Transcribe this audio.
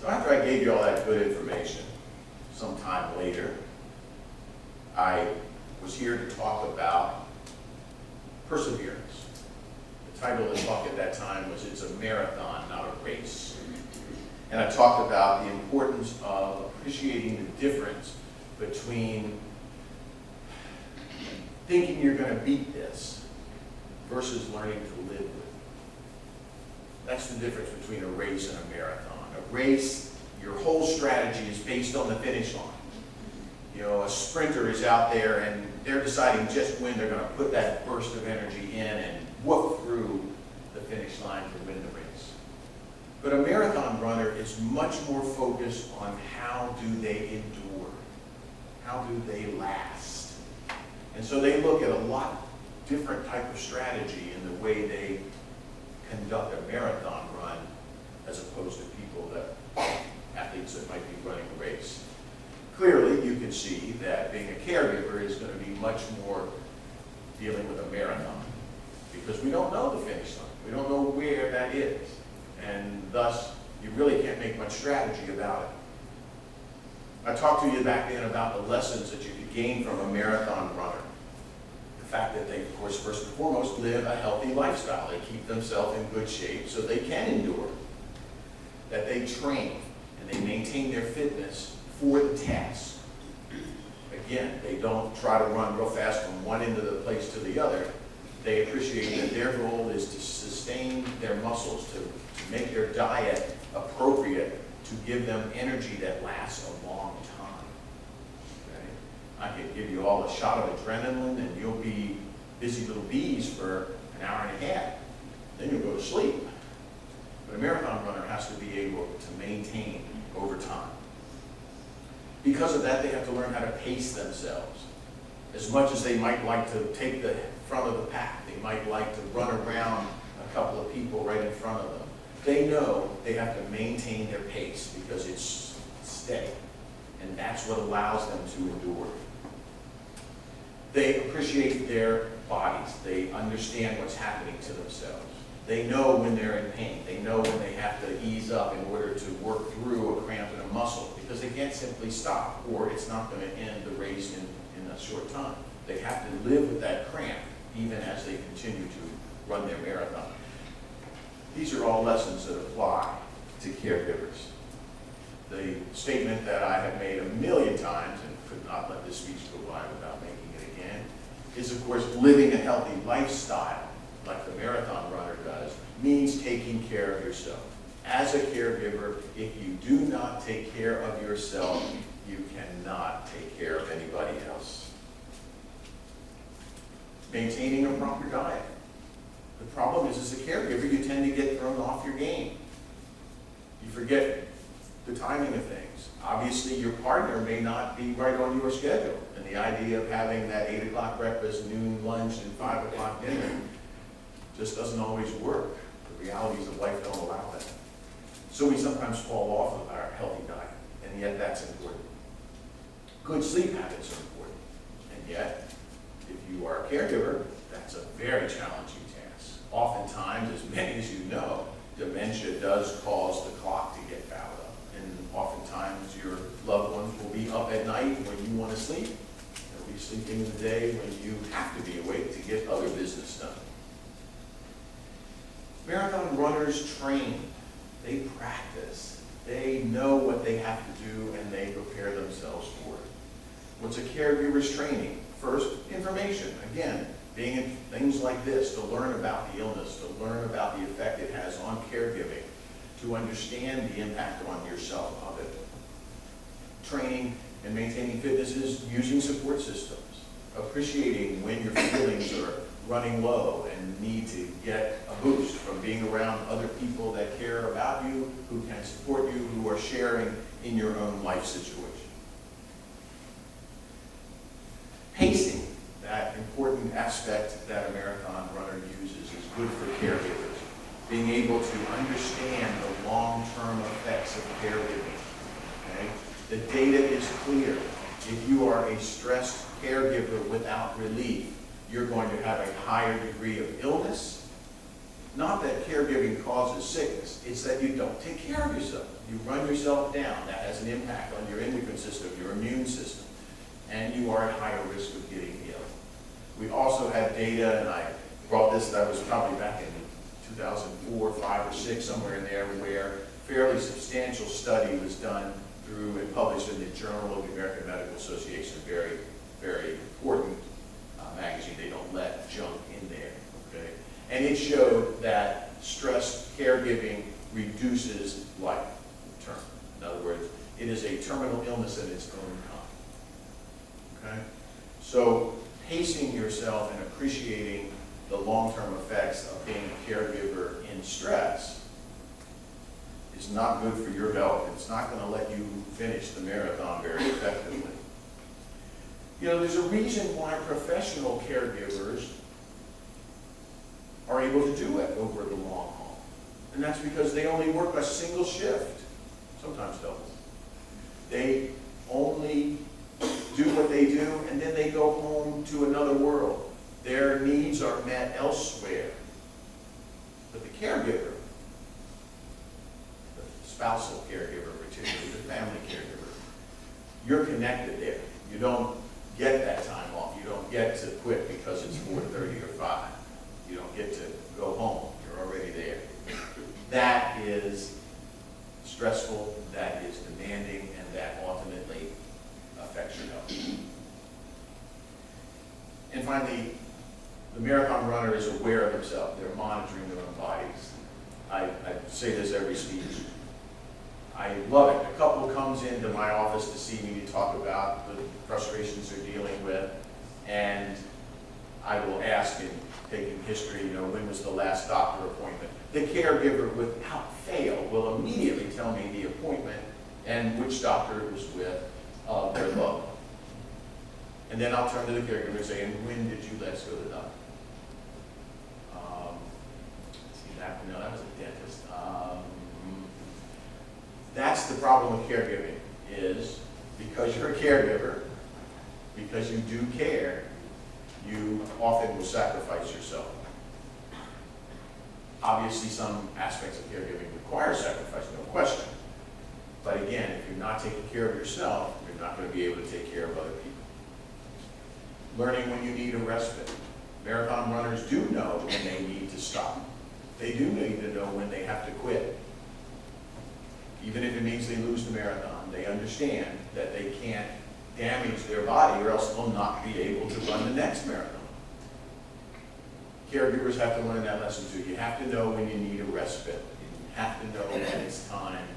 So after I gave you all that good information, sometime later, I was here to talk about perseverance. The title of the talk at that time was "It's a Marathon, Not a Race." And I talked about the importance of appreciating the difference between thinking you're going to beat this versus learning to live with it. That's the difference between a race and a marathon. A race, your whole strategy is based on the finish line. You know, a sprinter is out there and they're deciding just when they're going to put that burst of energy in and whoop through the finish line to win the race. But a marathon runner is much more focused on how do they endure, how do they last. And so they look at a lot different type of strategy in the way they conduct a marathon run as opposed to people athletes that might be running a race. Clearly, you can see that being a caregiver is going to be much more dealing with a marathon because we don't know the finish line. We don't know where that is. And thus, you really can't make much strategy about it. I talked to you back then about the lessons that you could gain from a marathon runner. The fact that they, of course, first and foremost, live a healthy lifestyle. They keep themselves in good shape so they can endure. That they train and they maintain their fitness for the task. Again, they don't try to run real fast from one end of the place to the other. They appreciate that their goal is to sustain their muscles, to make their diet appropriate, to give them energy that lasts a long time. Okay? I could give you all a shot of adrenaline and you'll be busy little bees for an hour and a half. Then you'll go to sleep. But a marathon runner has to be able to maintain over time. Because of that, they have to learn how to pace themselves. As much as they might like to take the front of the pack, they might like to run around a couple of people right in front of them. They know they have to maintain their pace because it's steady. And that's what allows them to endure. They appreciate their bodies. They understand what's happening to themselves. They know when they're in pain. They know when they have to ease up in order to work through a cramp in a muscle because they can't simply stop or it's not going to end the race in a short time. They have to live with that cramp even as they continue to run their marathon. These are all lessons that apply to caregivers. The statement that I have made a million times and could not let this speech go by without making it again is, of course, living a healthy lifestyle like the marathon runner does, means taking care of yourself. As a caregiver, if you do not take care of yourself, you cannot take care of anybody else. Maintaining a proper diet. The problem is, as a caregiver, you tend to get thrown off your game. You forget the timing of things. Obviously, your partner may not be right on your schedule, and the idea of having that 8 o'clock breakfast, noon lunch, and 5 o'clock dinner just doesn't always work. The realities of life don't allow that. So we sometimes fall off of our healthy diet, and yet that's important. Good sleep habits are important, and yet, if you are a caregiver, that's a very challenging task. Oftentimes, as many as you know, dementia does cause the clock to get fouled up, and oftentimes your loved ones will be up at night when you want to sleep. They'll be sleeping in the day when you have to be awake to get other business done. Marathon runners train, they practice, they know what they have to do and they prepare themselves for it. What's a caregiver's training? First, information. Again, being in things like this, to learn about the illness, to learn about the effect it has on caregiving, to understand the impact on yourself of it. Training and maintaining fitness is using support systems, appreciating when your feelings are running low and need to get a boost from being around other people that care about you, who can support you, who are sharing in your own life situation. Pacing, that important aspect that a marathon runner uses, is good for caregivers. Being able to understand the long-term effects of caregiving. Okay? The data is clear. If you are a stressed caregiver without relief, you're going to have a higher degree of illness, not that caregiving causes sickness, it's that you don't take care of yourself. You run yourself down. That has an impact on your endocrine system, your immune system, and you are at higher risk of getting ill. We also have data, and I brought this, that was probably back in 2004, 5, or 6, somewhere in there, where a fairly substantial study was done through and published in the Journal of the American Medical Association, a very, very important magazine. They don't let junk in there, okay? And it showed that stress caregiving reduces life term. In other words, it is a terminal illness in its own kind, okay? So pacing yourself and appreciating the long-term effects of being a caregiver in stress is not good for your health. It's not going to let you finish the marathon very effectively. You know, there's a reason why professional caregivers are able to do it over the long haul. And that's because they only work a single shift, sometimes double. They only do what they do, and then they go home to another world. Their needs are met elsewhere. But the caregiver, the spousal caregiver particularly, the family caregiver, you're connected there. You don't get that time off. You don't get to quit because it's 4:30 or 5. You don't get to go home. You're already there. That is stressful, that is demanding, and that ultimately affects your health. And finally, the marathon runner is aware of themselves. They're monitoring their own bodies. I say this every speech. I love it. A couple comes into my office to see me to talk about the frustrations they're dealing with, and I will ask, in taking history, you know, when was the last doctor appointment? The caregiver, without fail, will immediately tell me the appointment and which doctor it was with of their loved one. And then I'll turn to the caregiver and say, and when did you last go to the doctor? No, that was a dentist. That's the problem with caregiving, is because you're a caregiver, because you do care, you often will sacrifice yourself. Obviously, some aspects of caregiving require sacrifice, no question. But again, if you're not taking care of yourself, you're not going to be able to take care of other people. Learning when you need a respite. Marathon runners do know when they need to stop. They do need to know when they have to quit. Even if it means they lose the marathon, they understand that they can't damage their body or else they'll not be able to run the next marathon. Caregivers have to learn that lesson too. You have to know when you need a respite. You have to know when it's time